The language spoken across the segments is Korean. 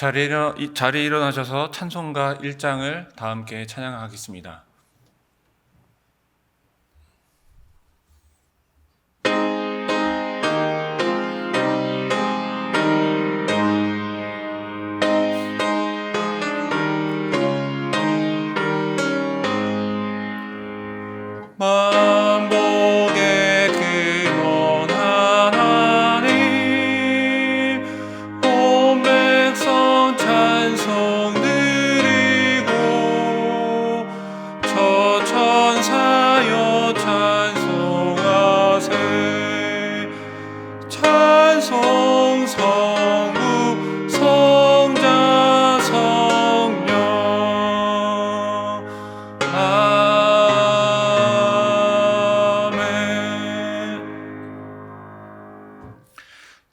자리에 일어나셔서 찬송가 1장을 다 함께 찬양하겠습니다. 만복의 근원 하나님, 온 백성 찬송 드리고, 저 천사여 찬송하세. 찬송 성부 성자 성령.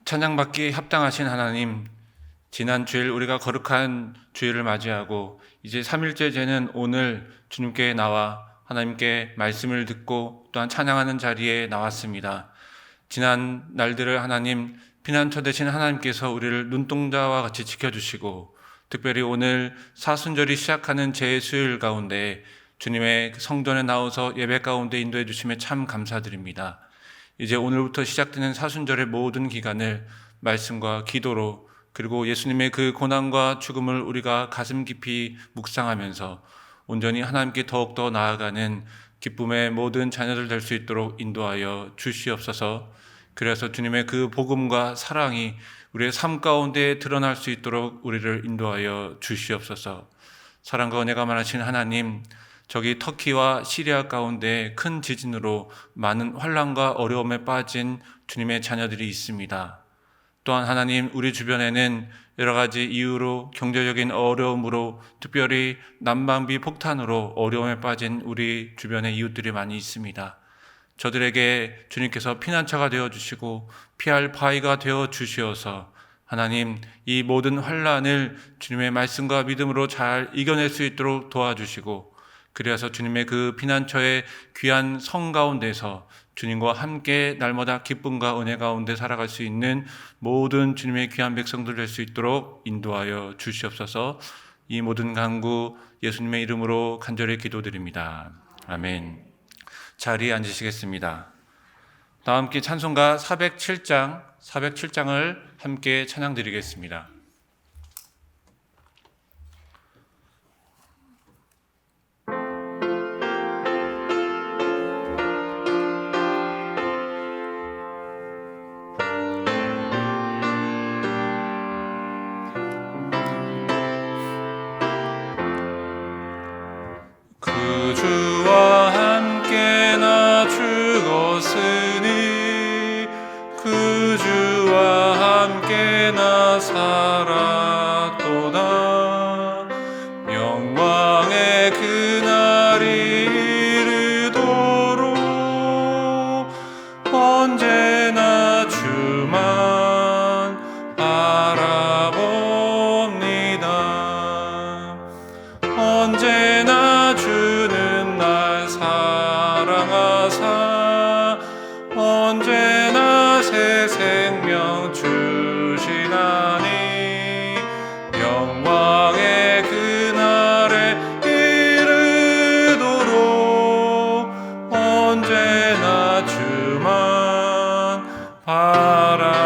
찬양받기에 합당하신 하나님, 지난 주일 우리가 거룩한 주일을 맞이하고 이제 3일째 되는 오늘 주님께 나와 하나님께 말씀을 듣고 또한 찬양하는 자리에 나왔습니다. 지난 날들을 하나님, 피난처 되신 하나님께서 우리를 눈동자와 같이 지켜주시고, 특별히 오늘 사순절이 시작하는 제 수요일 가운데 주님의 성전에 나와서 예배 가운데 인도해 주심에 참 감사드립니다. 이제 오늘부터 시작되는 사순절의 모든 기간을 말씀과 기도로, 그리고 예수님의 그 고난과 죽음을 우리가 가슴 깊이 묵상하면서 온전히 하나님께 더욱더 나아가는 기쁨의 모든 자녀들 될 수 있도록 인도하여 주시옵소서. 그래서 주님의 그 복음과 사랑이 우리의 삶 가운데 드러날 수 있도록 우리를 인도하여 주시옵소서. 사랑과 은혜가 많으신 하나님, 저기 터키와 시리아 가운데 큰 지진으로 많은 환난과 어려움에 빠진 주님의 자녀들이 있습니다. 또한 하나님, 우리 주변에는 여러 가지 이유로 경제적인 어려움으로, 특별히 난방비 폭탄으로 어려움에 빠진 우리 주변의 이웃들이 많이 있습니다. 저들에게 주님께서 피난처가 되어주시고 피할 바위가 되어주시어서 하나님, 이 모든 환난을 주님의 말씀과 믿음으로 잘 이겨낼 수 있도록 도와주시고, 그래서 주님의 그 피난처의 귀한 성 가운데서 주님과 함께 날마다 기쁨과 은혜 가운데 살아갈 수 있는 모든 주님의 귀한 백성들 될 수 있도록 인도하여 주시옵소서. 이 모든 간구 예수님의 이름으로 간절히 기도드립니다. 아멘. 자리에 앉으시겠습니다. 다 함께 찬송가 407장을 함께 찬양드리겠습니다. 그 주와 함께 나 죽었으니, 그 주와 함께 나 살았도다. 영광의 그날이 이르도록 언제나 주만 바라봅니다. 언제나 주는 날 사랑하사 언제나 새 생명 주시나니, 영광의 그날에 이르도록 언제나 주만 바라봅니다.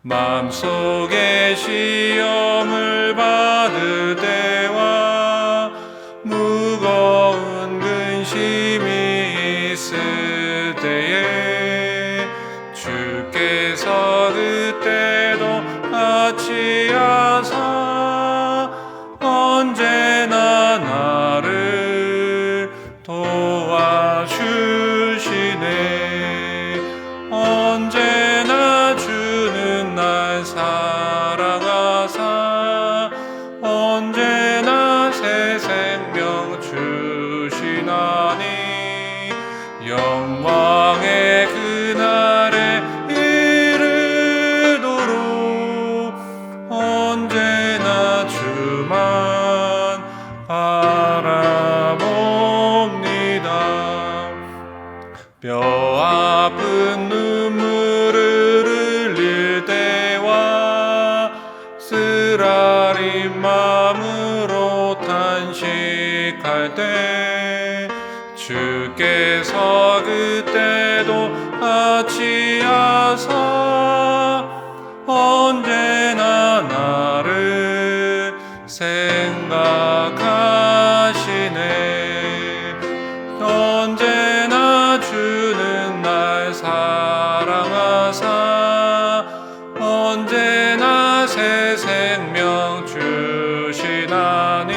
마음속에 시험을 받을 때와 무거운 근심이 있을 때에 주께서 그때도 같이 하사 언제나 나를 도와주시네. 언제나 주는 날 사랑하사 언제나 새 생명 주시나니, 영광의 그날에 이르도록 언제나 주만 바라봅니다. 뼈 아픈 눈물을 흘릴 때 주님께서 그때도 같이 하사 언제나 나를 생각하시네. 언제나 주는 날 사랑하사 언제나 새 생명 주시나니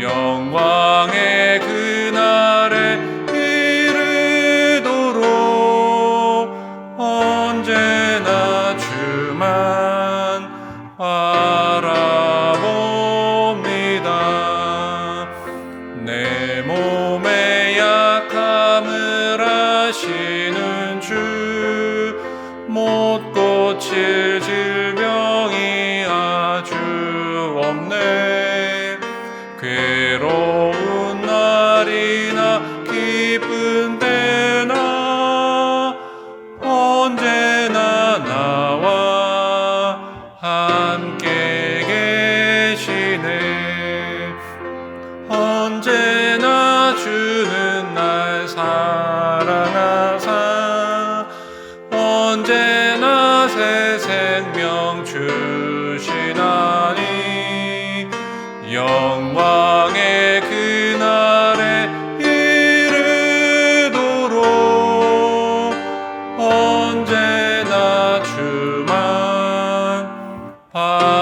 영광의 그날에 이르도록 언제나 주만 바라봅니다. 내 몸의 약함을 아시는 주 못 고칠 질병이 아주 없네. 괴로운 날이나 기쁜 때나 언제나 나와 함께 계시네. 언제나 주는 날 사랑하사 언제나 새 생명 주시나니 영광의 그날에 이르도록 언제나 주만 바라봅니다.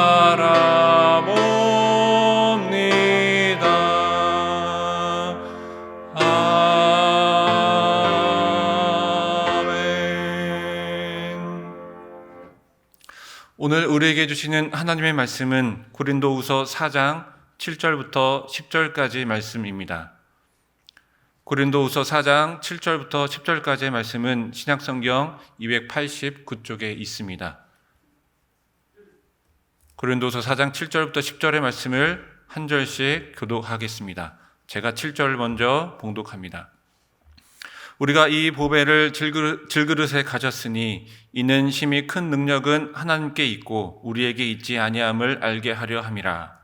아멘. 오늘 우리에게 주시는 하나님의 말씀은 고린도후서 4장 7절부터 10절까지 말씀입니다. 고린도후서 4장 7절부터 10절까지의 말씀은 신약성경 289쪽에 있습니다. 고린도후서 4장 7절부터 10절의 말씀을 한 절씩 교독하겠습니다. 제가 7절 먼저 봉독합니다. 우리가 이 보배를 질그릇에 가졌으니 이는 심히 큰 능력은 하나님께 있고 우리에게 있지 아니함을 알게 하려 함이라.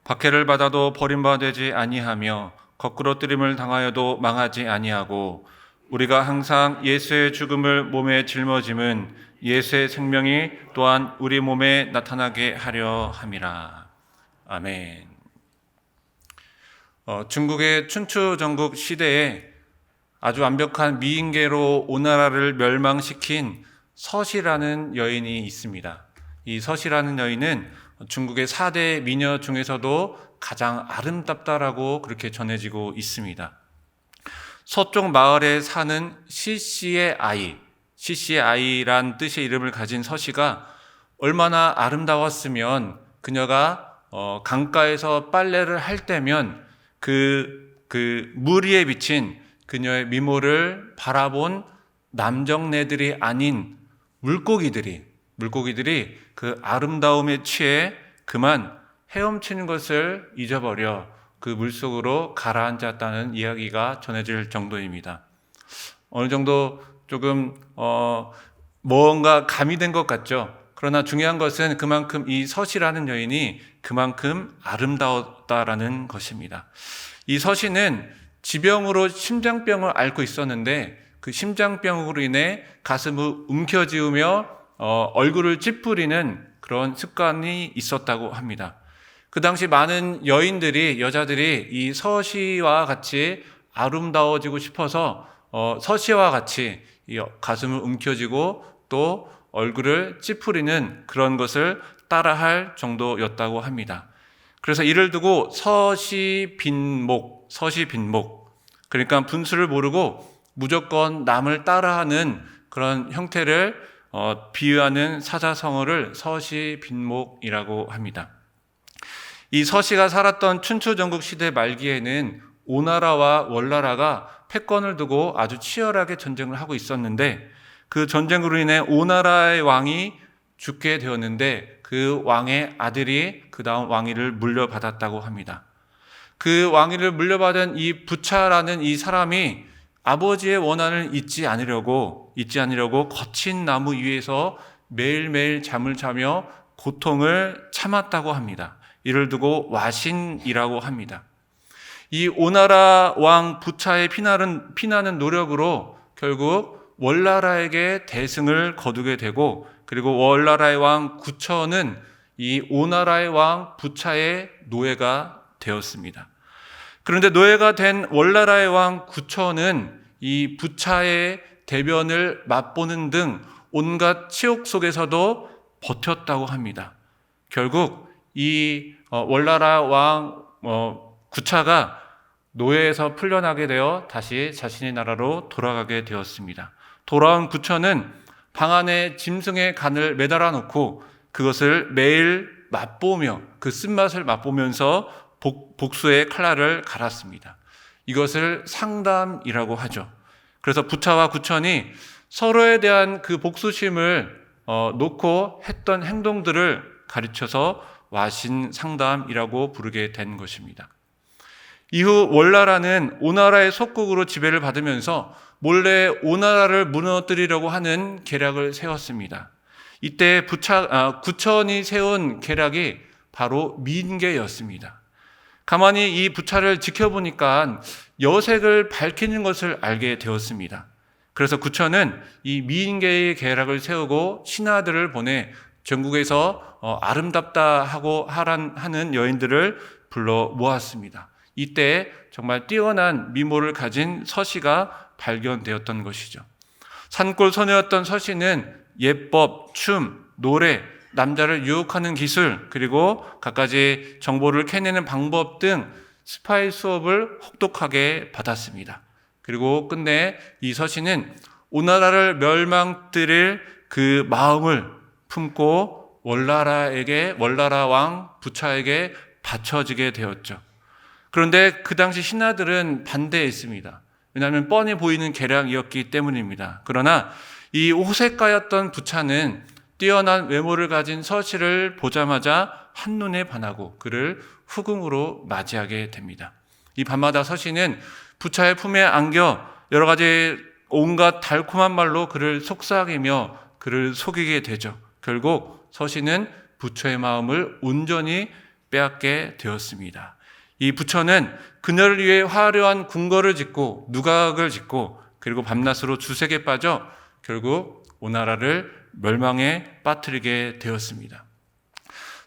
박해를 받아도 버림받지 아니하며 거꾸로 뜨림을 당하여도 망하지 아니하고 우리가 항상 예수의 죽음을 몸에 짊어짐은 예수의 생명이 또한 우리 몸에 나타나게 하려 함이라. 아멘. 중국의 춘추 전국 시대에 아주 완벽한 미인계로 오나라를 멸망시킨 서시라는 여인이 있습니다. 이 서시라는 여인은 중국의 4대 미녀 중에서도 가장 아름답다라고 그렇게 전해지고 있습니다. 서쪽 마을에 사는 시씨의 아이란 뜻의 이름을 가진 서시가 얼마나 아름다웠으면 그녀가 강가에서 빨래를 할 때면 그 물 위에 비친 그녀의 미모를 바라본 남정네들이 아닌 물고기들이 그 아름다움에 취해 그만 헤엄치는 것을 잊어버려 그 물속으로 가라앉았다는 이야기가 전해질 정도입니다. 어느 정도 조금 뭔가 가미된 것 같죠. 그러나 중요한 것은 그만큼 이 서시라는 여인이 그만큼 아름다웠다라는 것입니다. 이 서시는 지병으로 심장병을 앓고 있었는데 그 심장병으로 인해 가슴을 움켜쥐우며 얼굴을 찌푸리는 그런 습관이 있었다고 합니다. 그 당시 많은 여자들이 이 서시와 같이 아름다워지고 싶어서 서시와 같이 가슴을 움켜쥐고 또 얼굴을 찌푸리는 그런 것을 따라할 정도였다고 합니다. 그래서 이를 두고 서시빈목, 그러니까 분수를 모르고 무조건 남을 따라하는 그런 형태를 비유하는 사자성어를 서시빈목이라고 합니다. 이 서시가 살았던 춘추전국 시대 말기에는 오나라와 월나라가 패권을 두고 아주 치열하게 전쟁을 하고 있었는데 그 전쟁으로 인해 오나라의 왕이 죽게 되었는데 그 왕의 아들이 그 다음 왕위를 물려받았다고 합니다. 그 왕위를 물려받은 이 부차라는 이 사람이 아버지의 원한을 잊지 않으려고 거친 나무 위에서 매일매일 잠을 자며 고통을 참았다고 합니다. 이를 두고 와신이라고 합니다. 이 오나라 왕 부차의 피나는 노력으로 결국 월나라에게 대승을 거두게 되고, 그리고 월나라의 왕 구천은 이 오나라의 왕 부차의 노예가 되었습니다. 그런데 노예가 된 월나라의 왕 구천은 이 부차의 대변을 맛보는 등 온갖 치욕 속에서도 버텼다고 합니다. 결국 이 월나라 왕 구차가 노예에서 풀려나게 되어 다시 자신의 나라로 돌아가게 되었습니다. 돌아온 구천은 방 안에 짐승의 간을 매달아 놓고 그것을 매일 맛보며 그 쓴맛을 맛보면서 복수의 칼날을 갈았습니다. 이것을 상담이라고 하죠. 그래서 부차와 구천이 서로에 대한 그 복수심을 놓고 했던 행동들을 가르쳐서 와신 상담이라고 부르게 된 것입니다. 이후 월나라는 오나라의 속국으로 지배를 받으면서 몰래 오나라를 무너뜨리려고 하는 계략을 세웠습니다. 이때 구천이 세운 계략이 바로 민계였습니다. 가만히 이 부차를 지켜보니까 여색을 밝히는 것을 알게 되었습니다. 그래서 구천은 이 민계의 계략을 세우고 신하들을 보내 전국에서 아름답다 하고 하는 여인들을 불러 모았습니다. 이때 정말 뛰어난 미모를 가진 서시가 발견되었던 것이죠. 산골 소녀였던 서시는 예법, 춤, 노래, 남자를 유혹하는 기술, 그리고 갖가지 정보를 캐내는 방법 등 스파이 수업을 혹독하게 받았습니다. 그리고 끝내 이 서시는 오나라를 멸망뜨릴 그 마음을 품고 월나라 왕 부차에게 바쳐지게 되었죠. 그런데 그 당시 신하들은 반대했습니다. 왜냐하면 뻔히 보이는 계략이었기 때문입니다. 그러나 이 호색가였던 부차는 뛰어난 외모를 가진 서시를 보자마자 한눈에 반하고 그를 후궁으로 맞이하게 됩니다. 이 밤마다 서시는 부차의 품에 안겨 여러 가지 온갖 달콤한 말로 그를 속삭이며 그를 속이게 되죠. 결국 서시는 부처의 마음을 온전히 빼앗게 되었습니다. 이 부처는 그녀를 위해 화려한 궁궐을 짓고 누각을 짓고 그리고 밤낮으로 주색에 빠져 결국 오나라를 멸망에 빠뜨리게 되었습니다.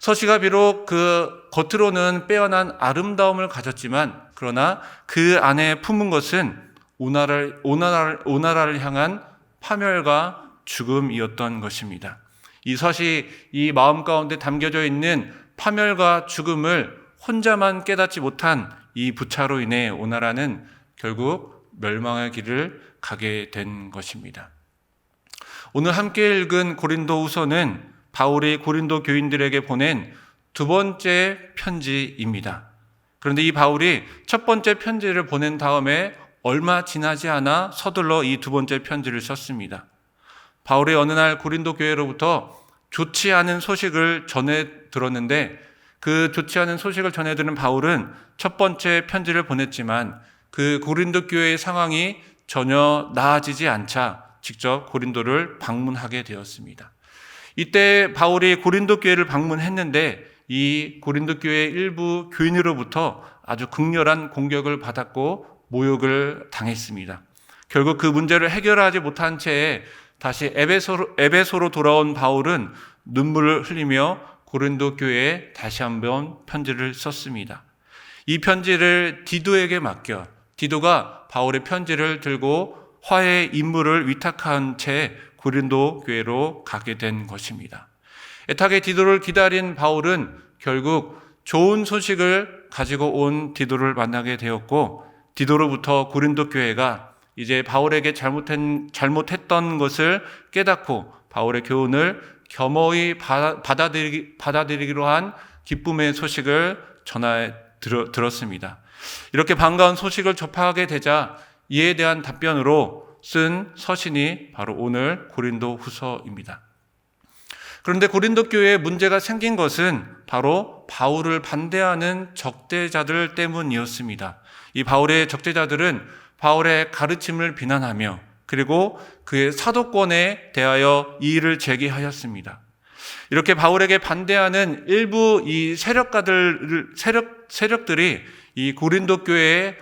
서시가 비록 그 겉으로는 빼어난 아름다움을 가졌지만 그러나 그 안에 품은 것은 오나라를 향한 파멸과 죽음이었던 것입니다. 이 서시 이 마음 가운데 담겨져 있는 파멸과 죽음을 혼자만 깨닫지 못한 이 부차로 인해 오나라는 결국 멸망의 길을 가게 된 것입니다. 오늘 함께 읽은 고린도후서는 바울이 고린도 교인들에게 보낸 두 번째 편지입니다. 그런데 이 바울이 첫 번째 편지를 보낸 다음에 얼마 지나지 않아 서둘러 이 두 번째 편지를 썼습니다. 바울이 어느 날 고린도 교회로부터 좋지 않은 소식을 전해 들었는데 그 좋지 않은 소식을 전해 들은 바울은 첫 번째 편지를 보냈지만 그 고린도 교회의 상황이 전혀 나아지지 않자 직접 고린도를 방문하게 되었습니다. 이때 바울이 고린도 교회를 방문했는데 이 고린도 교회의 일부 교인으로부터 아주 극렬한 공격을 받았고 모욕을 당했습니다. 결국 그 문제를 해결하지 못한 채 다시 에베소로 돌아온 바울은 눈물을 흘리며 고린도 교회에 다시 한번 편지를 썼습니다. 이 편지를 디도에게 맡겨 디도가 바울의 편지를 들고 화해의 임무를 위탁한 채 고린도 교회로 가게 된 것입니다. 애타게 디도를 기다린 바울은 결국 좋은 소식을 가지고 온 디도를 만나게 되었고 디도로부터 고린도 교회가 이제 바울에게 잘못했던 것을 깨닫고 바울의 교훈을 겸허히 받아들이기로 한 기쁨의 소식을 들었습니다. 이렇게 반가운 소식을 접하게 되자 이에 대한 답변으로 쓴 서신이 바로 오늘 고린도 후서입니다. 그런데 고린도 교회에 문제가 생긴 것은 바로 바울을 반대하는 적대자들 때문이었습니다. 이 바울의 적대자들은 바울의 가르침을 비난하며 그리고 그의 사도권에 대하여 이의를 제기하였습니다. 이렇게 바울에게 반대하는 일부 이 세력들이 이 고린도 교회의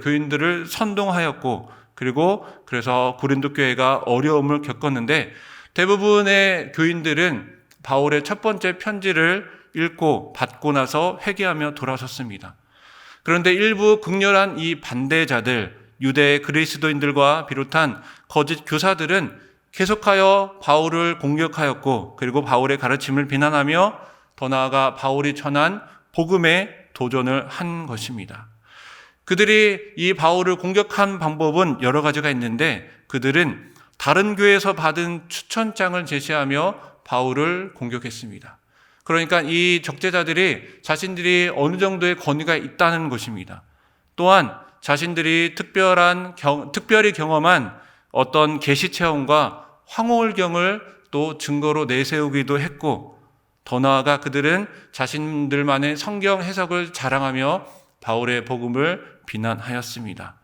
교인들을 선동하였고, 그리고 그래서 고린도 교회가 어려움을 겪었는데, 대부분의 교인들은 바울의 첫 번째 편지를 읽고 받고 나서 회개하며 돌아섰습니다. 그런데 일부 극렬한 이 반대자들, 유대 그리스도인들과 비롯한 거짓 교사들은 계속하여 바울을 공격하였고, 그리고 바울의 가르침을 비난하며 더 나아가 바울이 전한 복음에 도전을 한 것입니다. 그들이 이 바울을 공격한 방법은 여러 가지가 있는데, 그들은 다른 교회에서 받은 추천장을 제시하며 바울을 공격했습니다. 그러니까 이 적대자들이 자신들이 어느 정도의 권위가 있다는 것입니다. 또한 자신들이 특별히 경험한 어떤 계시 체험과 황홀경을 또 증거로 내세우기도 했고, 더 나아가 그들은 자신들만의 성경 해석을 자랑하며 바울의 복음을 비난하였습니다.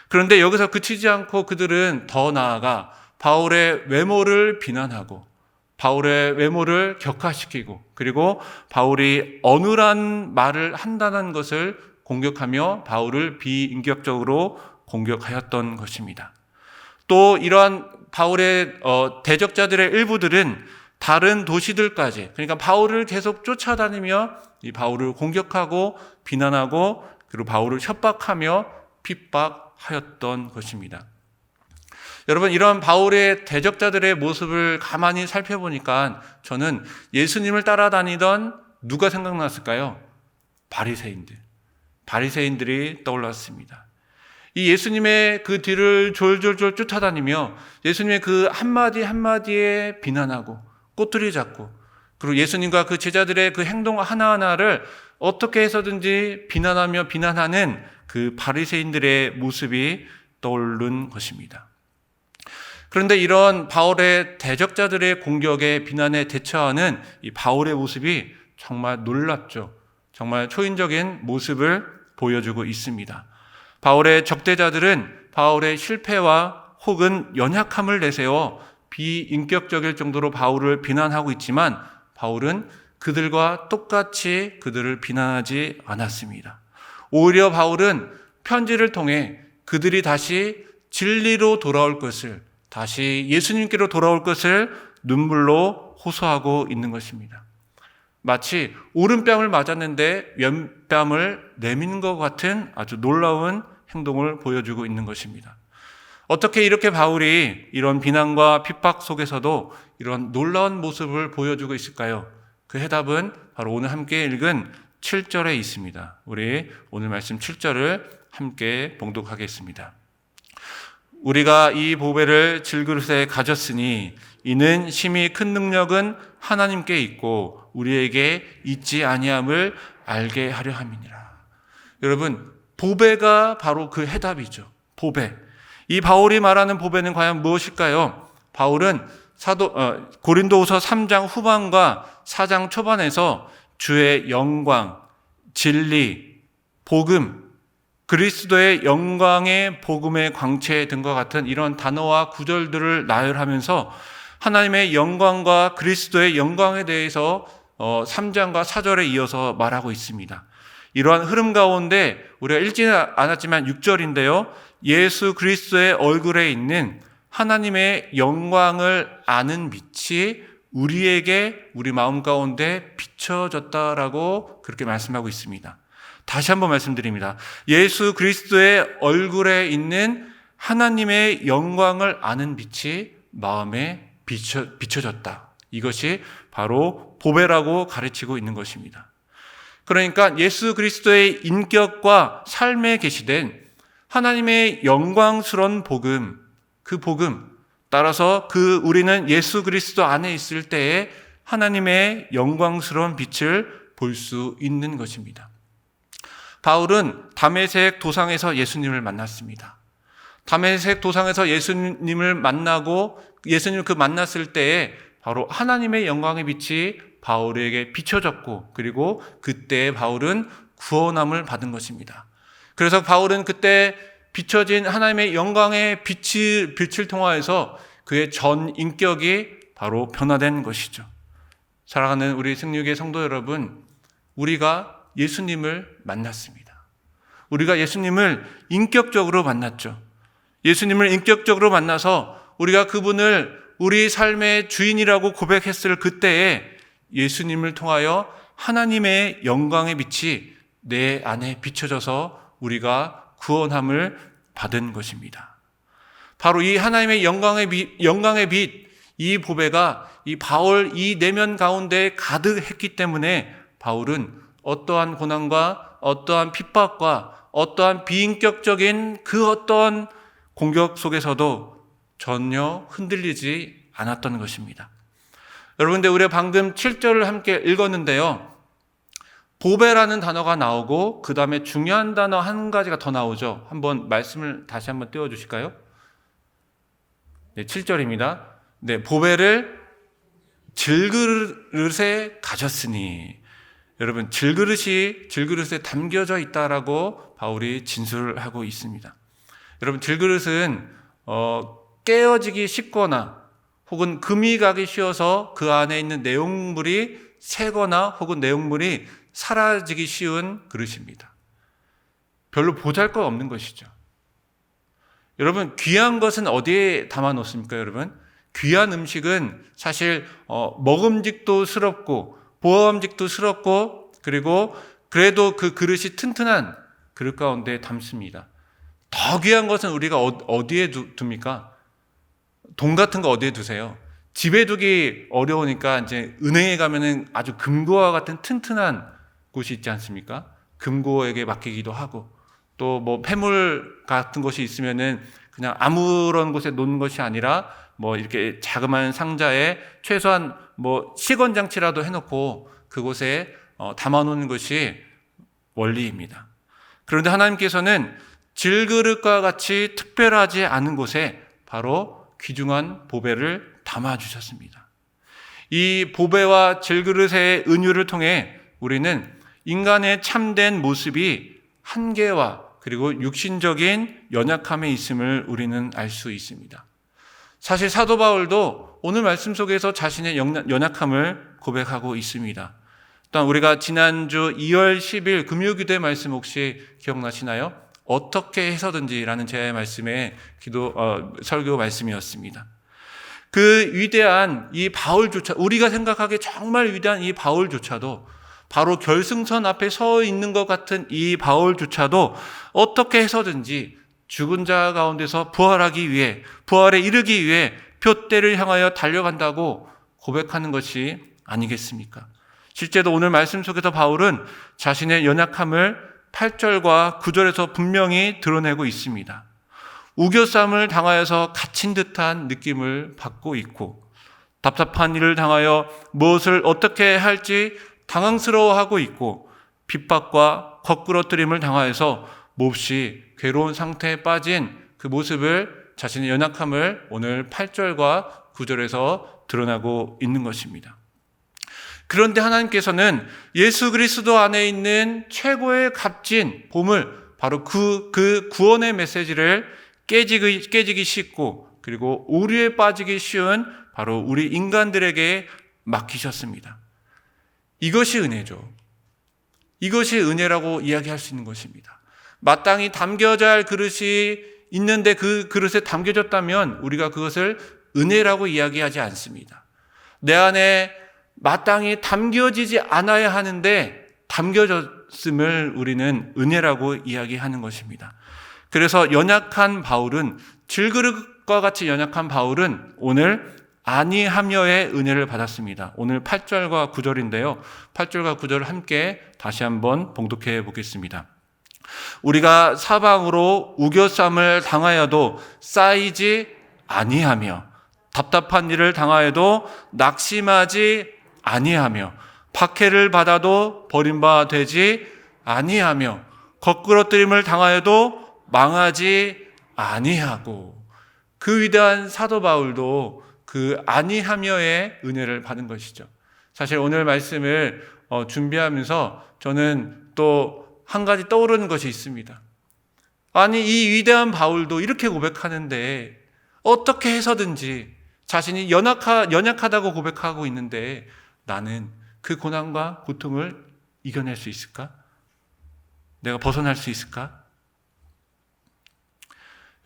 그런데 여기서 그치지 않고 그들은 더 나아가 바울의 외모를 비난하고, 바울의 외모를 격하시키고, 그리고 바울이 어눌한 말을 한다는 것을 공격하며 바울을 비인격적으로 공격하였던 것입니다. 또 이러한 바울의 대적자들의 일부들은 다른 도시들까지, 그러니까 바울을 계속 쫓아다니며 이 바울을 공격하고 비난하고, 그리고 바울을 협박하며 핍박하였던 것입니다. 여러분, 이런 바울의 대적자들의 모습을 가만히 살펴보니까 저는 예수님을 따라다니던 누가 생각났을까요? 바리새인들이 떠올랐습니다. 이 예수님의 그 뒤를 졸졸졸 쫓아다니며 예수님의 그 한마디 한마디에 비난하고 꼬투리 잡고, 그리고 예수님과 그 제자들의 그 행동 하나하나를 어떻게 해서든지 비난하며 비난하는 그 바리새인들의 모습이 떠오른 것입니다. 그런데 이런 바울의 대적자들의 공격에 비난에 대처하는 이 바울의 모습이 정말 놀랍죠. 정말 초인적인 모습을 보여주고 있습니다. 바울의 적대자들은 바울의 실패와 혹은 연약함을 내세워 비인격적일 정도로 바울을 비난하고 있지만, 바울은 그들과 똑같이 그들을 비난하지 않았습니다. 오히려 바울은 편지를 통해 그들이 다시 진리로 돌아올 것을, 다시 예수님께로 돌아올 것을 눈물로 호소하고 있는 것입니다. 마치 오른뺨을 맞았는데 왼뺨을 내미는 것 같은 아주 놀라운 행동을 보여주고 있는 것입니다. 어떻게 이렇게 바울이 이런 비난과 핍박 속에서도 이런 놀라운 모습을 보여주고 있을까요? 그 해답은 바로 오늘 함께 읽은 7절에 있습니다. 우리 오늘 말씀 7절을 함께 봉독하겠습니다. 우리가 이 보배를 질그릇에 가졌으니 이는 심히 큰 능력은 하나님께 있고 우리에게 있지 아니함을 알게 하려 함이니라. 여러분, 보배가 바로 그 해답이죠. 보배. 이 바울이 말하는 보배는 과연 무엇일까요? 바울은 고린도후서 3장 후반과 4장 초반에서 주의 영광, 진리, 복음, 그리스도의 영광의 복음의 광채 등과 같은 이런 단어와 구절들을 나열하면서 하나님의 영광과 그리스도의 영광에 대해서 3장과 4절에 이어서 말하고 있습니다. 이러한 흐름 가운데 우리가 읽지는 않았지만 6절인데요. 예수 그리스도의 얼굴에 있는 하나님의 영광을 아는 빛이 우리에게 우리 마음 가운데 비춰졌다라고 그렇게 말씀하고 있습니다. 다시 한번 말씀드립니다. 예수 그리스도의 얼굴에 있는 하나님의 영광을 아는 빛이 마음에 비춰졌다. 이것이 바로 보배라고 가르치고 있는 것입니다. 그러니까 예수 그리스도의 인격과 삶에 계시된 하나님의 영광스러운 복음, 그 복음, 따라서 우리는 예수 그리스도 안에 있을 때에 하나님의 영광스러운 빛을 볼 수 있는 것입니다. 바울은 다메섹 도상에서 예수님을 만났습니다. 다메섹 도상에서 예수님을 만나고 예수님을 만났을 때에 바로 하나님의 영광의 빛이 바울에게 비춰졌고, 그리고 그때 바울은 구원함을 받은 것입니다. 그래서 바울은 그때 비춰진 하나님의 영광의 빛을 통하여서 그의 전 인격이 바로 변화된 것이죠. 사랑하는 우리 승리교회 성도 여러분, 우리가 예수님을 만났습니다. 우리가 예수님을 인격적으로 만났죠. 예수님을 인격적으로 만나서 우리가 그분을 우리 삶의 주인이라고 고백했을 그때에 예수님을 통하여 하나님의 영광의 빛이 내 안에 비춰져서 우리가 구원함을 받은 것입니다. 바로 이 하나님의 영광의 빛, 이 보배가 이 바울 이 내면 가운데 가득했기 때문에 바울은 어떠한 고난과 어떠한 핍박과 어떠한 비인격적인 그 어떠한 공격 속에서도 전혀 흔들리지 않았던 것입니다. 여러분들, 우리가 방금 7절을 함께 읽었는데요. 보배라는 단어가 나오고 그 다음에 중요한 단어 한 가지가 더 나오죠. 한번 말씀을 다시 한번 띄워주실까요? 네, 7절입니다. 네, 보배를 질그릇에 가졌으니. 여러분, 질그릇에 담겨져 있다라고 바울이 진술을 하고 있습니다. 여러분, 질그릇은 깨어지기 쉽거나 혹은 금이 가기 쉬워서 그 안에 있는 내용물이 새거나 혹은 내용물이 사라지기 쉬운 그릇입니다. 별로 보잘것없는 것이죠. 여러분, 귀한 것은 어디에 담아 놓습니까, 여러분? 귀한 음식은 사실 먹음직도스럽고 보험직도스럽고 그리고 그래도 그 그릇이 튼튼한 그릇 가운데 담습니다. 더 귀한 것은 우리가 어디에 둡니까? 돈 같은 거 어디에 두세요? 집에 두기 어려우니까 이제 은행에 가면은 아주 금고와 같은 튼튼한 곳이 있지 않습니까? 금고에게 맡기기도 하고 또 뭐 폐물 같은 것이 있으면은 그냥 아무런 곳에 놓는 것이 아니라 뭐 이렇게 자그마한 상자에 최소한 뭐 시건 장치라도 해놓고 그곳에 담아놓는 것이 원리입니다. 그런데 하나님께서는 질그릇과 같이 특별하지 않은 곳에 바로 귀중한 보배를 담아주셨습니다. 이 보배와 질그릇의 은유를 통해 우리는 인간의 참된 모습이 한계와 그리고 육신적인 연약함에 있음을 우리는 알 수 있습니다. 사실 사도 바울도 오늘 말씀 속에서 자신의 연약함을 고백하고 있습니다. 또한 우리가 지난주 2월 10일 금요기도의 말씀 혹시 기억나시나요? 어떻게 해서든지라는 제 말씀의 설교 말씀이었습니다. 그 위대한 이 바울조차, 우리가 생각하기에 정말 위대한 이 바울조차도, 바로 결승선 앞에 서 있는 것 같은 이 바울조차도 어떻게 해서든지 죽은 자 가운데서 부활하기 위해, 부활에 이르기 위해 푯대를 향하여 달려간다고 고백하는 것이 아니겠습니까? 실제로 오늘 말씀 속에서 바울은 자신의 연약함을 8절과 9절에서 분명히 드러내고 있습니다. 우겨쌈을 당하여서 갇힌 듯한 느낌을 받고 있고, 답답한 일을 당하여 무엇을 어떻게 할지 당황스러워하고 있고, 핍박과 거꾸러뜨림을 당하여서 몹시 괴로운 상태에 빠진 그 모습을, 자신의 연약함을 오늘 8절과 9절에서 드러나고 있는 것입니다. 그런데 하나님께서는 예수 그리스도 안에 있는 최고의 값진 보물, 바로 그 구원의 메시지를 깨지기 쉽고 그리고 오류에 빠지기 쉬운 바로 우리 인간들에게 맡기셨습니다. 이것이 은혜죠. 이것이 은혜라고 이야기할 수 있는 것입니다. 마땅히 담겨져야 할 그릇이 있는데 그 그릇에 담겨졌다면 우리가 그것을 은혜라고 이야기하지 않습니다. 내 안에 마땅히 담겨지지 않아야 하는데 담겨졌음을 우리는 은혜라고 이야기하는 것입니다. 그래서 연약한 바울은, 질그릇과 같이 연약한 바울은 오늘 아니하며의 은혜를 받았습니다. 오늘 8절과 9절인데요. 8절과 9절을 함께 다시 한번 봉독해 보겠습니다. 우리가 사방으로 우겨쌈을 당하여도 쌓이지 아니하며, 답답한 일을 당하여도 낙심하지 아니하며, 박해를 받아도 버림받지 아니하며, 거꾸러뜨림을 당하여도 망하지 아니하고. 그 위대한 사도 바울도 그 아니하며의 은혜를 받은 것이죠. 사실 오늘 말씀을 준비하면서 저는 또 한 가지 떠오르는 것이 있습니다. 아니, 이 위대한 바울도 이렇게 고백하는데 어떻게 해서든지 자신이 연약하다고 고백하고 있는데 나는 그 고난과 고통을 이겨낼 수 있을까? 내가 벗어날 수 있을까?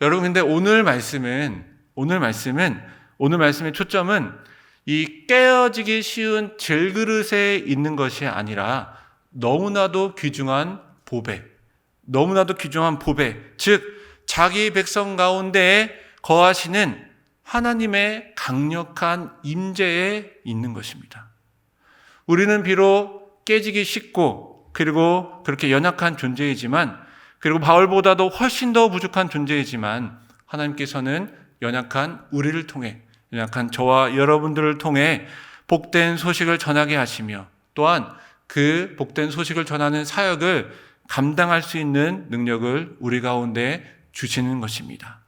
여러분, 근데 오늘 말씀의 초점은 이 깨어지기 쉬운 질그릇에 있는 것이 아니라 너무나도 귀중한 보배, 즉 자기 백성 가운데에 거하시는 하나님의 강력한 임재에 있는 것입니다. 우리는 비록 깨지기 쉽고 그리고 그렇게 연약한 존재이지만, 그리고 바울보다도 훨씬 더 부족한 존재이지만, 하나님께서는 연약한 우리를 통해, 연약한 저와 여러분들을 통해 복된 소식을 전하게 하시며, 또한 그 복된 소식을 전하는 사역을 감당할 수 있는 능력을 우리 가운데 주시는 것입니다.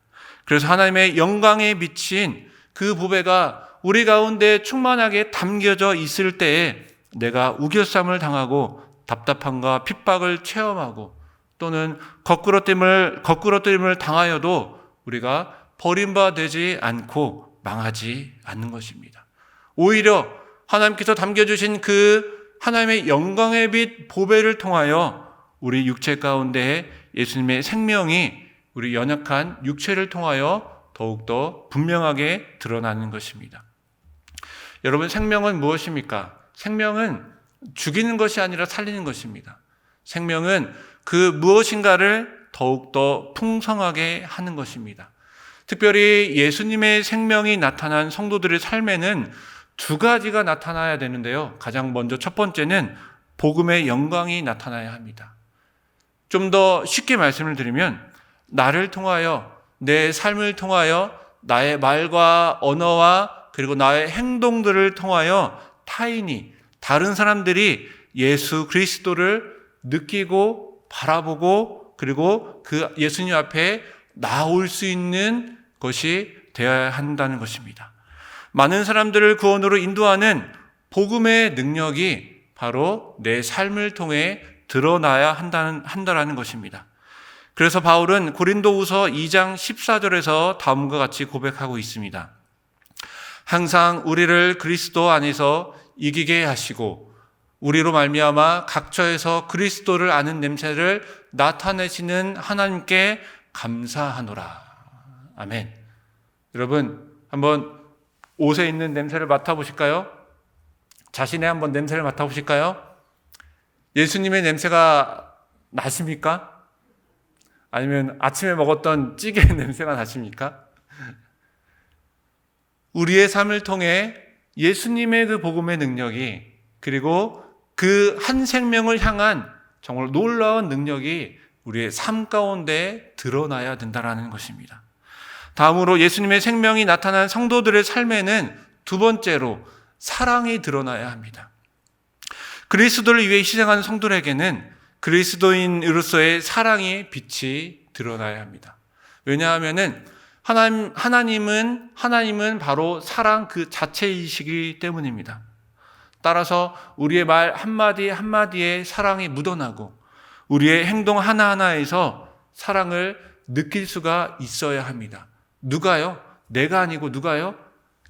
그래서 하나님의 영광에 비친 그 보배가 우리 가운데 충만하게 담겨져 있을 때에 내가 우겨쌈을 당하고 답답함과 핍박을 체험하고 또는 거꾸러뜨림을 당하여도 우리가 버림받지 않고 망하지 않는 것입니다. 오히려 하나님께서 담겨주신 그 하나님의 영광의 빛 보배를 통하여 우리 육체 가운데 예수님의 생명이 우리 연약한 육체를 통하여 더욱더 분명하게 드러나는 것입니다. 여러분, 생명은 무엇입니까? 생명은 죽이는 것이 아니라 살리는 것입니다. 생명은 그 무엇인가를 더욱더 풍성하게 하는 것입니다. 특별히 예수님의 생명이 나타난 성도들의 삶에는 두 가지가 나타나야 되는데요. 가장 먼저 첫 번째는 복음의 영광이 나타나야 합니다. 좀 더 쉽게 말씀을 드리면, 나를 통하여, 내 삶을 통하여, 나의 말과 언어와 그리고 나의 행동들을 통하여 타인이, 다른 사람들이 예수 그리스도를 느끼고 바라보고 그리고 그 예수님 앞에 나올 수 있는 것이 되어야 한다는 것입니다. 많은 사람들을 구원으로 인도하는 복음의 능력이 바로 내 삶을 통해 드러나야 한다라는 것입니다. 그래서 바울은 고린도후서 2장 14절에서 다음과 같이 고백하고 있습니다. 항상 우리를 그리스도 안에서 이기게 하시고 우리로 말미암아 각처에서 그리스도를 아는 냄새를 나타내시는 하나님께 감사하노라. 아멘. 여러분, 한번 옷에 있는 냄새를 맡아보실까요? 자신의 한번 냄새를 맡아보실까요? 예수님의 냄새가 나십니까? 아니면 아침에 먹었던 찌개 냄새가 나십니까? 우리의 삶을 통해 예수님의 그 복음의 능력이, 그리고 그 한 생명을 향한 정말 놀라운 능력이 우리의 삶 가운데 드러나야 된다는 것입니다. 다음으로 예수님의 생명이 나타난 성도들의 삶에는 두 번째로 사랑이 드러나야 합니다. 그리스도를 위해 희생하는 성도들에게는 그리스도인으로서의 사랑의 빛이 드러나야 합니다. 왜냐하면 하나님은 바로 사랑 그 자체이시기 때문입니다. 따라서 우리의 말 한마디 한마디에 사랑이 묻어나고 우리의 행동 하나하나에서 사랑을 느낄 수가 있어야 합니다. 누가요? 내가 아니고 누가요?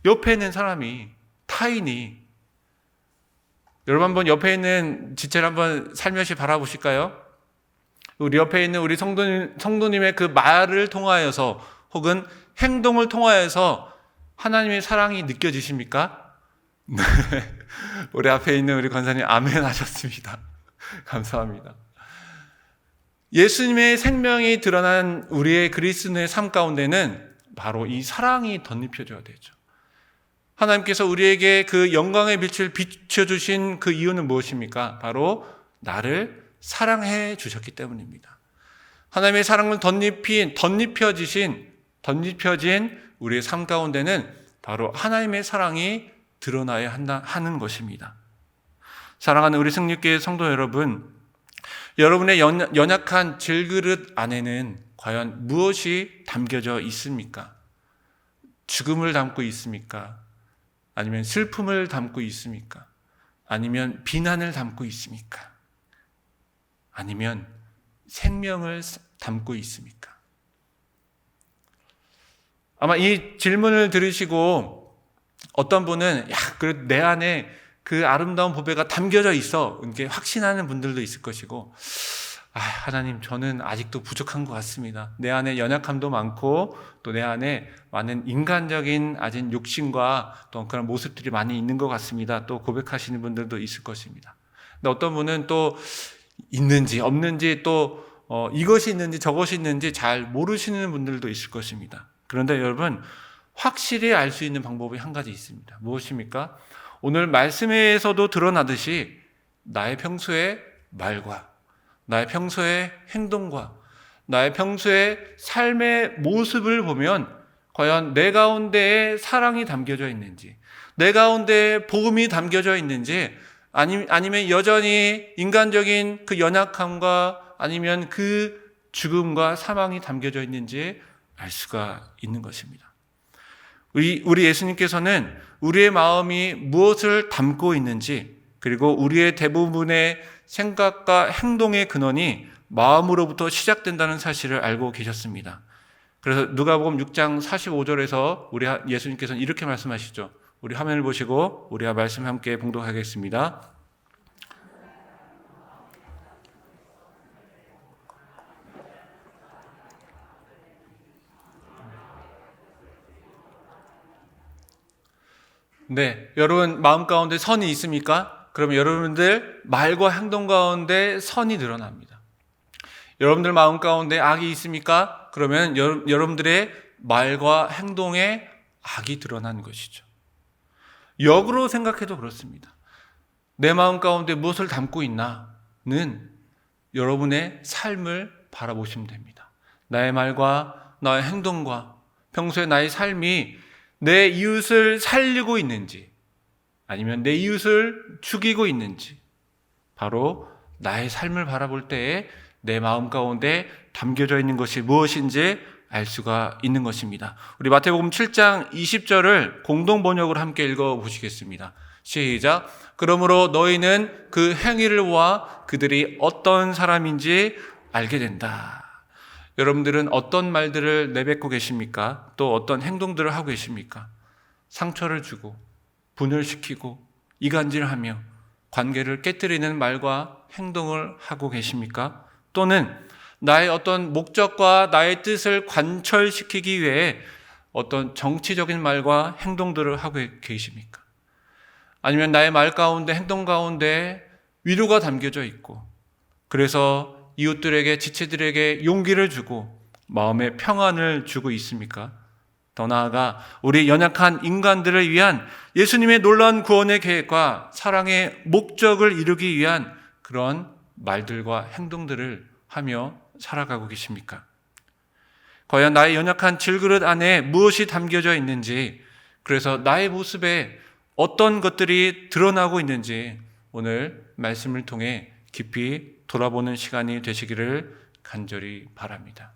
옆에 있는 사람이, 타인이. 여러분, 한번 옆에 있는 지체를 한번 살며시 바라보실까요? 우리 옆에 있는 우리 성도님의 그 말을 통하여서 혹은 행동을 통하여서 하나님의 사랑이 느껴지십니까? 네. 우리 앞에 있는 우리 권사님 아멘 하셨습니다. 감사합니다. 예수님의 생명이 드러난 우리의 그리스도의 삶 가운데는 바로 이 사랑이 덧입혀져야 되죠. 하나님께서 우리에게 그 영광의 빛을 비춰주신 그 이유는 무엇입니까? 바로 나를 사랑해 주셨기 때문입니다. 하나님의 사랑을 덧입혀진 우리의 삶 가운데는 바로 하나님의 사랑이 드러나야 하는 것입니다. 사랑하는 우리 승리교회 성도 여러분, 여러분의 연약한 질그릇 안에는 과연 무엇이 담겨져 있습니까? 죽음을 담고 있습니까? 아니면 슬픔을 담고 있습니까? 아니면 비난을 담고 있습니까? 아니면 생명을 담고 있습니까? 아마 이 질문을 들으시고 어떤 분은 그래도 내 안에 그 아름다운 보배가 담겨져 있어 이렇게 확신하는 분들도 있을 것이고, 하나님, 저는 아직도 부족한 것 같습니다. 내 안에 연약함도 많고 또 내 안에 많은 인간적인 아직 욕심과 또 그런 모습들이 많이 있는 것 같습니다. 또 고백하시는 분들도 있을 것입니다. 근데 어떤 분은 또 있는지 없는지 또 이것이 있는지 저것이 있는지 잘 모르시는 분들도 있을 것입니다. 그런데 여러분, 확실히 알 수 있는 방법이 한 가지 있습니다. 무엇입니까? 오늘 말씀에서도 드러나듯이 나의 평소의 말과 나의 평소의 행동과 나의 평소의 삶의 모습을 보면 과연 내 가운데에 사랑이 담겨져 있는지, 내 가운데에 복음이 담겨져 있는지, 아니면 여전히 인간적인 그 연약함과 아니면 그 죽음과 사망이 담겨져 있는지 알 수가 있는 것입니다. 우리 예수님께서는 우리의 마음이 무엇을 담고 있는지, 그리고 우리의 대부분의 생각과 행동의 근원이 마음으로부터 시작된다는 사실을 알고 계셨습니다. 그래서 누가복음 6장 45절에서 우리 예수님께서는 이렇게 말씀하시죠. 우리 화면을 보시고 우리가 말씀 함께 봉독하겠습니다. 네, 여러분 마음 가운데 선이 있습니까? 그러면 여러분들 말과 행동 가운데 선이 드러납니다. 여러분들 마음 가운데 악이 있습니까? 그러면 여러분들의 말과 행동에 악이 드러나는 것이죠. 역으로 생각해도 그렇습니다. 내 마음 가운데 무엇을 담고 있나는 여러분의 삶을 바라보시면 됩니다. 나의 말과 나의 행동과 평소에 나의 삶이 내 이웃을 살리고 있는지, 아니면 내 이웃을 죽이고 있는지, 바로 나의 삶을 바라볼 때에 내 마음 가운데 담겨져 있는 것이 무엇인지 알 수가 있는 것입니다. 우리 마태복음 7장 20절을 공동 번역으로 함께 읽어보시겠습니다. 시작. 그러므로 너희는 그 행위를 보아 그들이 어떤 사람인지 알게 된다. 여러분들은 어떤 말들을 내뱉고 계십니까? 또 어떤 행동들을 하고 계십니까? 상처를 주고 분열시키고 이간질하며 관계를 깨뜨리는 말과 행동을 하고 계십니까? 또는 나의 어떤 목적과 나의 뜻을 관철시키기 위해 어떤 정치적인 말과 행동들을 하고 계십니까? 아니면 나의 말 가운데, 행동 가운데 위로가 담겨져 있고, 그래서 이웃들에게, 지체들에게 용기를 주고 마음의 평안을 주고 있습니까? 더 나아가 우리 연약한 인간들을 위한 예수님의 놀라운 구원의 계획과 사랑의 목적을 이루기 위한 그런 말들과 행동들을 하며 살아가고 계십니까? 과연 나의 연약한 질그릇 안에 무엇이 담겨져 있는지, 그래서 나의 모습에 어떤 것들이 드러나고 있는지 오늘 말씀을 통해 깊이 돌아보는 시간이 되시기를 간절히 바랍니다.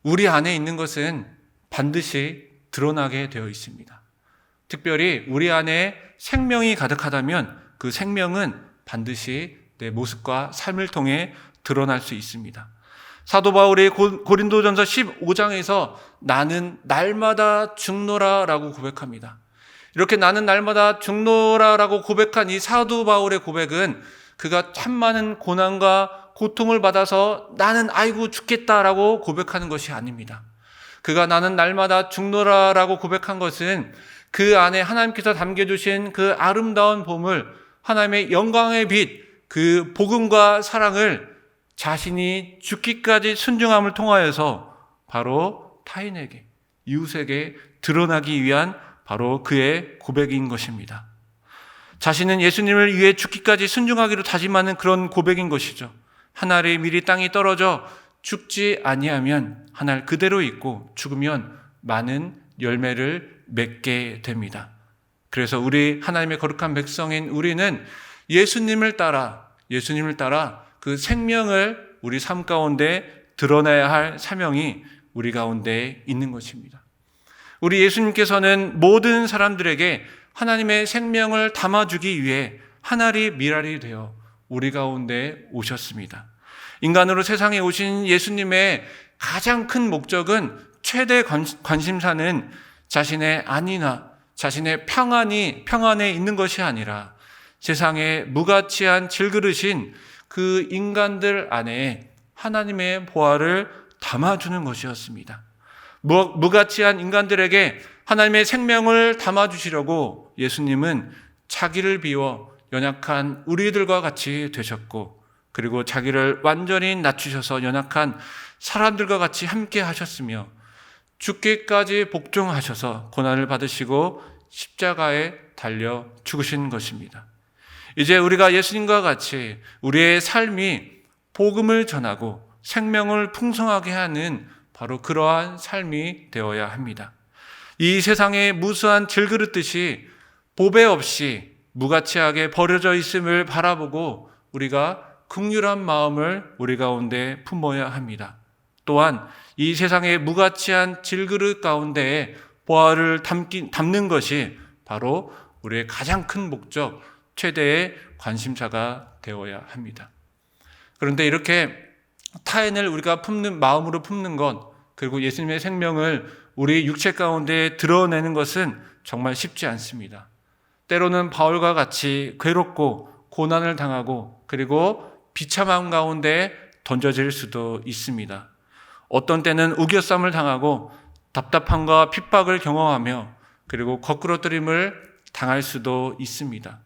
우리 안에 있는 것은 반드시 드러나게 되어 있습니다. 특별히 우리 안에 생명이 가득하다면 그 생명은 반드시 내 모습과 삶을 통해 드러날 수 있습니다. 사도 바울이 고린도전서 15장에서 나는 날마다 죽노라 라고 고백합니다. 이렇게 나는 날마다 죽노라 라고 고백한 이 사도 바울의 고백은 그가 참 많은 고난과 고통을 받아서 나는 아이고 죽겠다라고 고백하는 것이 아닙니다. 그가 나는 날마다 죽노라 라고 고백한 것은 그 안에 하나님께서 담겨주신 그 아름다운 보물, 하나님의 영광의 빛, 그 복음과 사랑을 자신이 죽기까지 순종함을 통하여서 바로 타인에게, 이웃에게 드러나기 위한 바로 그의 고백인 것입니다. 자신은 예수님을 위해 죽기까지 순종하기로 다짐하는 그런 고백인 것이죠. 한 알이 미리 땅이 떨어져 죽지 아니하면 한 알 그대로 있고 죽으면 많은 열매를 맺게 됩니다. 그래서 우리 하나님의 거룩한 백성인 우리는 예수님을 따라 그 생명을 우리 삶 가운데 드러내야 할 사명이 우리 가운데 있는 것입니다. 우리 예수님께서는 모든 사람들에게 하나님의 생명을 담아주기 위해 한 알이 밀알이 되어 우리 가운데 오셨습니다. 인간으로 세상에 오신 예수님의 가장 큰 목적은 최대 관심사는 자신의 안위나 자신의 평안에 있는 것이 아니라 세상에 무가치한 질그릇인 그 인간들 안에 하나님의 보화를 담아주는 것이었습니다. 무가치한 인간들에게 하나님의 생명을 담아주시려고 예수님은 자기를 비워 연약한 우리들과 같이 되셨고, 그리고 자기를 완전히 낮추셔서 연약한 사람들과 같이 함께 하셨으며, 죽기까지 복종하셔서 고난을 받으시고 십자가에 달려 죽으신 것입니다. 이제 우리가 예수님과 같이 우리의 삶이 복음을 전하고 생명을 풍성하게 하는 바로 그러한 삶이 되어야 합니다. 이 세상의 무수한 질그릇듯이 보배 없이 무가치하게 버려져 있음을 바라보고 우리가 긍휼한 마음을 우리 가운데 품어야 합니다. 또한 이 세상의 무가치한 질그릇 가운데에 보화를 담는 것이 바로 우리의 가장 큰 목적, 최대의 관심사가 되어야 합니다. 그런데 이렇게 타인을 우리가 마음으로 품는 것, 그리고 예수님의 생명을 우리 육체 가운데 드러내는 것은 정말 쉽지 않습니다. 때로는 바울과 같이 괴롭고 고난을 당하고 그리고 비참함 가운데 던져질 수도 있습니다. 어떤 때는 우겨쌈을 당하고 답답함과 핍박을 경험하며 그리고 거꾸러뜨림을 당할 수도 있습니다.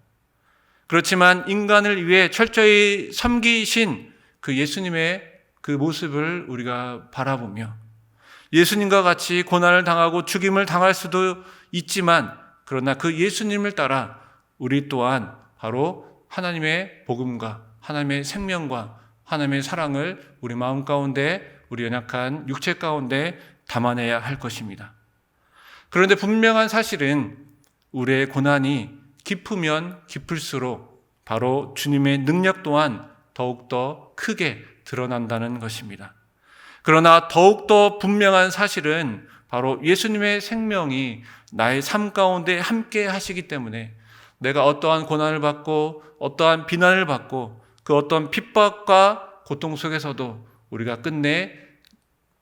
그렇지만 인간을 위해 철저히 섬기신 그 예수님의 그 모습을 우리가 바라보며 예수님과 같이 고난을 당하고 죽임을 당할 수도 있지만, 그러나 그 예수님을 따라 우리 또한 바로 하나님의 복음과 하나님의 생명과 하나님의 사랑을 우리 마음 가운데, 우리 연약한 육체 가운데 담아내야 할 것입니다. 그런데 분명한 사실은 우리의 고난이 깊으면 깊을수록 바로 주님의 능력 또한 더욱더 크게 드러난다는 것입니다. 그러나 더욱더 분명한 사실은 바로 예수님의 생명이 나의 삶 가운데 함께 하시기 때문에 내가 어떠한 고난을 받고 어떠한 비난을 받고 그 어떤 핍박과 고통 속에서도 우리가 끝내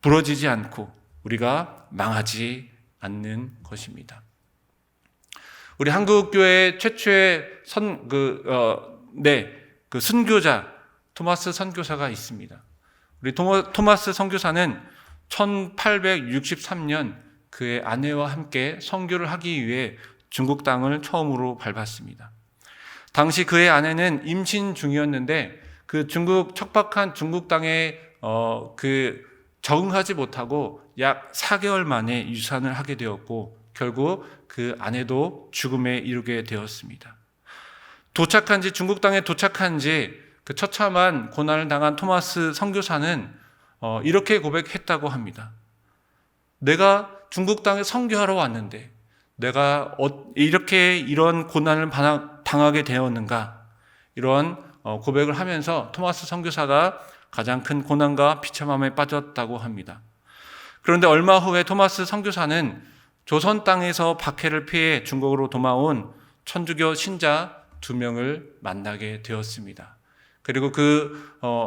부러지지 않고 우리가 망하지 않는 것입니다. 우리 한국교회 최초의 선교자 토마스 선교사가 있습니다. 우리 토마스 선교사는 1863년 그의 아내와 함께 선교를 하기 위해 중국 땅을 처음으로 밟았습니다. 당시 그의 아내는 임신 중이었는데 그 척박한 중국 땅에 적응하지 못하고 약 4개월 만에 유산을 하게 되었고 결국 그 아내도 죽음에 이르게 되었습니다. 중국 땅에 도착한 지 그 처참한 고난을 당한 토마스 선교사는 이렇게 고백했다고 합니다. 내가 중국 땅에 선교하러 왔는데 내가 이런 고난을 당하게 되었는가, 이런 고백을 하면서 토마스 선교사가 가장 큰 고난과 비참함에 빠졌다고 합니다. 그런데 얼마 후에 토마스 선교사는 조선 땅에서 박해를 피해 중국으로 도망온 천주교 신자 2명을 만나게 되었습니다. 그리고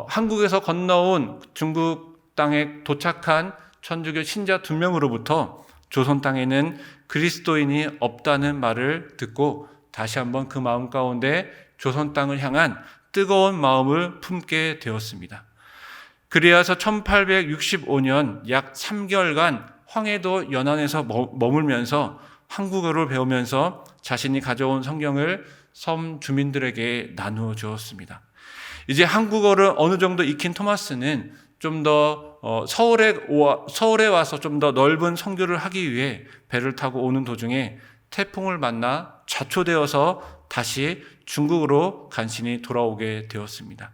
한국에서 건너온 중국 땅에 도착한 천주교 신자 2명으로부터 조선 땅에는 그리스도인이 없다는 말을 듣고 다시 한번 그 마음 가운데 조선 땅을 향한 뜨거운 마음을 품게 되었습니다. 그리하여서 1865년 약 3개월간 황해도 연안에서 머물면서 한국어를 배우면서 자신이 가져온 성경을 섬 주민들에게 나누어 주었습니다. 이제 한국어를 어느 정도 익힌 토마스는 좀 더 서울에 와서 좀 더 넓은 선교를 하기 위해 배를 타고 오는 도중에 태풍을 만나 좌초되어서 다시 중국으로 간신히 돌아오게 되었습니다.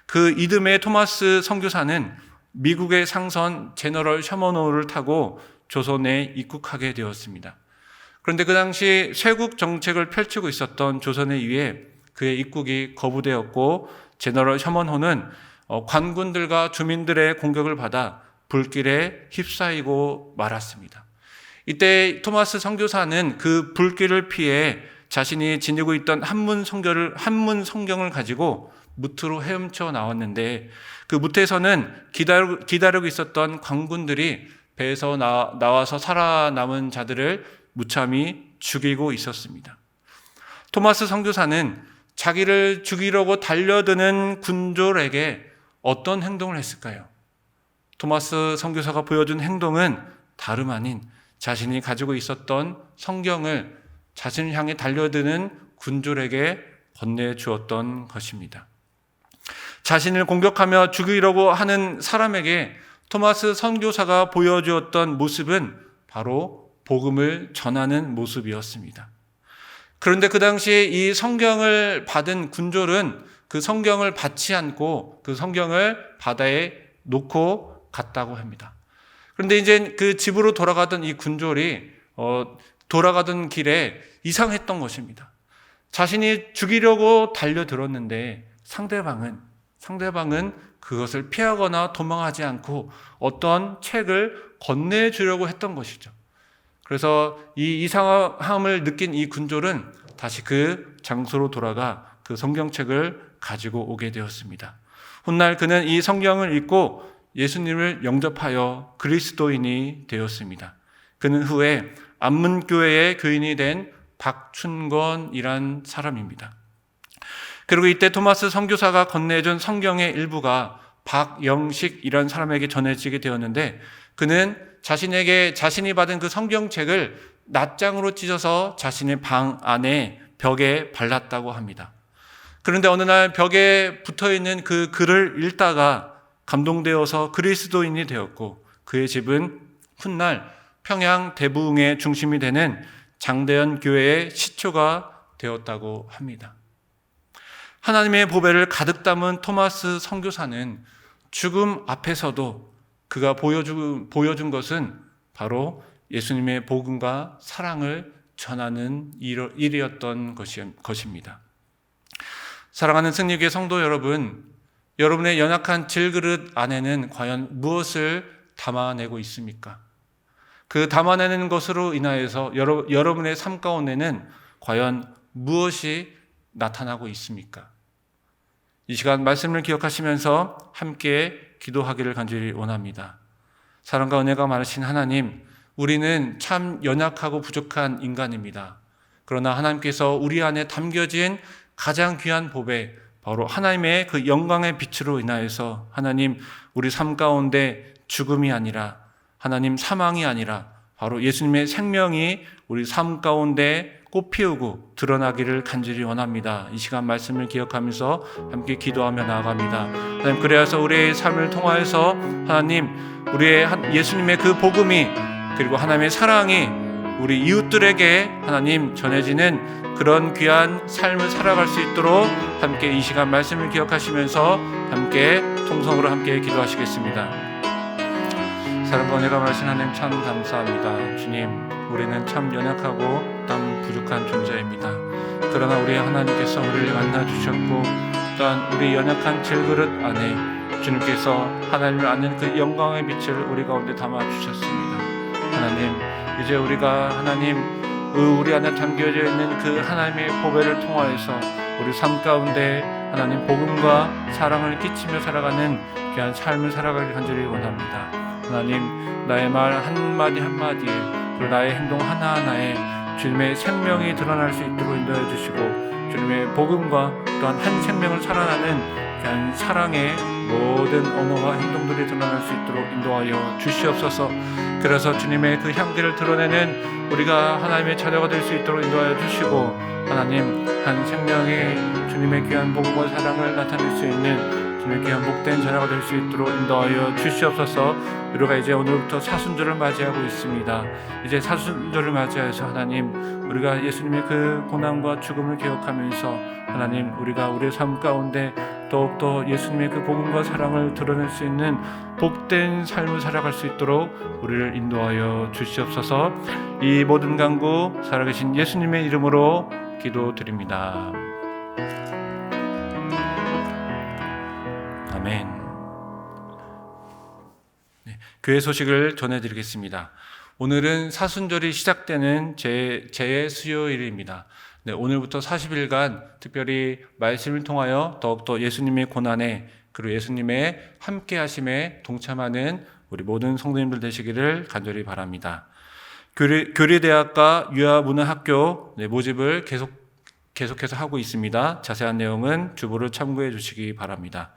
그 이듬해 토마스 선교사는 미국의 상선 제너럴 셔먼호를 타고 조선에 입국하게 되었습니다. 그런데 그 당시 쇄국 정책을 펼치고 있었던 조선에 의해 그의 입국이 거부되었고 제너럴 셔먼호는 관군들과 주민들의 공격을 받아 불길에 휩싸이고 말았습니다. 이때 토마스 선교사는 그 불길을 피해 자신이 지니고 있던 한문 성경을 가지고 무트로 헤엄쳐 나왔는데 그 무트에서는 기다리고 있었던 관군들이 배에서 나와서 살아남은 자들을 무참히 죽이고 있었습니다. 토마스 선교사는 자기를 죽이려고 달려드는 군졸에게 어떤 행동을 했을까요? 토마스 선교사가 보여준 행동은 다름 아닌 자신이 가지고 있었던 성경을 자신을 향해 달려드는 군졸에게 건네주었던 것입니다. 자신을 공격하며 죽이려고 하는 사람에게 토마스 선교사가 보여주었던 모습은 바로 복음을 전하는 모습이었습니다. 그런데 그 당시에 이 성경을 받은 군졸은 그 성경을 받지 않고 그 성경을 바다에 놓고 갔다고 합니다. 그런데 이제 그 집으로 돌아가던 이 군졸이 돌아가던 길에 이상했던 것입니다. 자신이 죽이려고 달려들었는데 상대방은 그것을 피하거나 도망하지 않고 어떤 책을 건네주려고 했던 것이죠. 그래서 이 이상함을 느낀 이 군졸은 다시 그 장소로 돌아가 그 성경책을 가지고 오게 되었습니다. 훗날 그는 이 성경을 읽고 예수님을 영접하여 그리스도인이 되었습니다. 그는 후에 안문교회의 교인이 된 박춘건이란 사람입니다. 그리고 이때 토마스 선교사가 건네준 성경의 일부가 박영식이란 사람에게 전해지게 되었는데 그는 자신이 받은 그 성경책을 낱장으로 찢어서 자신의 방 안에 벽에 발랐다고 합니다. 그런데 어느 날 벽에 붙어있는 그 글을 읽다가 감동되어서 그리스도인이 되었고 그의 집은 훗날 평양 대부흥의 중심이 되는 장대현 교회의 시초가 되었다고 합니다. 하나님의 보배를 가득 담은 토마스 선교사는 죽음 앞에서도 그가 보여준 것은 바로 예수님의 복음과 사랑을 전하는 일이었던 것입니다. 사랑하는 승리교회 성도 여러분, 여러분의 연약한 질그릇 안에는 과연 무엇을 담아내고 있습니까? 그 담아내는 것으로 인하여서 여러분의 삶 가운데는 과연 무엇이 나타나고 있습니까? 이 시간 말씀을 기억하시면서 함께 기도하기를 간절히 원합니다. 사랑과 은혜가 많으신 하나님, 우리는 참 연약하고 부족한 인간입니다. 그러나 하나님께서 우리 안에 담겨진 가장 귀한 보배, 바로 하나님의 그 영광의 빛으로 인하여서 하나님 우리 삶 가운데 죽음이 아니라 하나님 사망이 아니라 바로 예수님의 생명이 우리 삶 가운데 꽃피우고 드러나기를 간절히 원합니다. 이 시간 말씀을 기억하면서 함께 기도하며 나아갑니다. 하나님, 그래서 우리의 삶을 통하여서 하나님 우리의 예수님의 그 복음이 그리고 하나님의 사랑이 우리 이웃들에게 하나님 전해지는 그런 귀한 삶을 살아갈 수 있도록 함께 이 시간 말씀을 기억하시면서 함께 통성으로 함께 기도하시겠습니다. 사랑과 은혜가 많으신 하나님 참 감사합니다. 주님, 우리는 참 연약하고 참 부족한 존재입니다. 그러나 우리 하나님께서 우리를 만나주셨고 또한 우리 연약한 질그릇 안에 주님께서 하나님을 아는 그 영광의 빛을 우리 가운데 담아주셨습니다. 하나님, 이제 우리가 하나님 우리 안에 담겨져 있는 그 하나님의 보배를 통하여서 우리 삶 가운데 하나님 복음과 사랑을 끼치며 살아가는 귀한 삶을 살아가길 간절히 원합니다. 하나님, 나의 말 한마디 한마디에 그리고 나의 행동 하나하나에 주님의 생명이 드러날 수 있도록 인도해 주시고 주님의 복음과 또한 한 생명을 살아나는 귀한 사랑의 모든 언어와 행동들이 드러날 수 있도록 인도하여 주시옵소서. 그래서 주님의 그 향기를 드러내는 우리가 하나님의 자녀가 될 수 있도록 인도하여 주시고 하나님 한 생명의 주님의 귀한 복음과 사랑을 나타낼 수 있는 주님의 귀한 복된 자녀가 될 수 있도록 인도하여 주시옵소서. 우리가 이제 오늘부터 사순절을 맞이하고 있습니다. 이제 사순절을 맞이해서 하나님 우리가 예수님의 그 고난과 죽음을 기억하면서 하나님 우리가 우리의 삶 가운데 더욱더 예수님의 그 복음과 사랑을 드러낼 수 있는 복된 삶을 살아갈 수 있도록 우리를 인도하여 주시옵소서. 이 모든 간구 살아계신 예수님의 이름으로 기도드립니다. 아멘. 네, 교회 소식을 전해드리겠습니다. 오늘은 사순절이 시작되는 제 수요일입니다. 네, 오늘부터 40일간 특별히 말씀을 통하여 더욱더 예수님의 고난에 그리고 예수님의 함께 하심에 동참하는 우리 모든 성도님들 되시기를 간절히 바랍니다. 교리대학과 유아문화학교 모집을 계속해서 하고 있습니다. 자세한 내용은 주보를 참고해 주시기 바랍니다.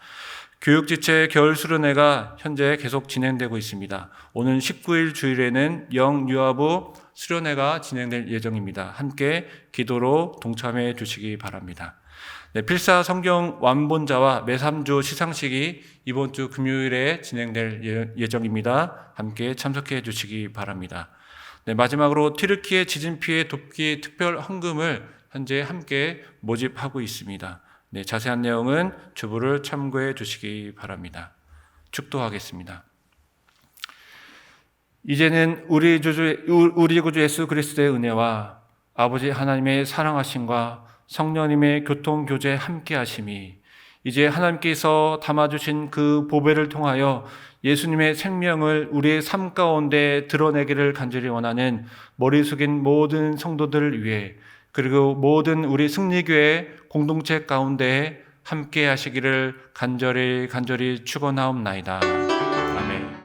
교육지체 겨울 수련회가 현재 계속 진행되고 있습니다. 오는 19일 주일에는 영유아부 수련회가 진행될 예정입니다. 함께 기도로 동참해 주시기 바랍니다. 필사 성경 완본자와 매3주 시상식이 이번 주 금요일에 진행될 예정입니다. 함께 참석해 주시기 바랍니다. 마지막으로 튀르키예 지진 피해 돕기 특별 헌금을 현재 함께 모집하고 있습니다. 자세한 내용은 주보를 참고해 주시기 바랍니다. 축도하겠습니다. 이제는 우리 구주 예수 그리스도의 은혜와 아버지 하나님의 사랑하심과 성령님의 교통교제 함께하심이 이제 하나님께서 담아주신 그 보배를 통하여 예수님의 생명을 우리의 삶 가운데 드러내기를 간절히 원하는 머리 숙인 모든 성도들을 위해 그리고 모든 우리 승리교회 공동체 가운데 함께 하시기를 간절히 축원하옵나이다.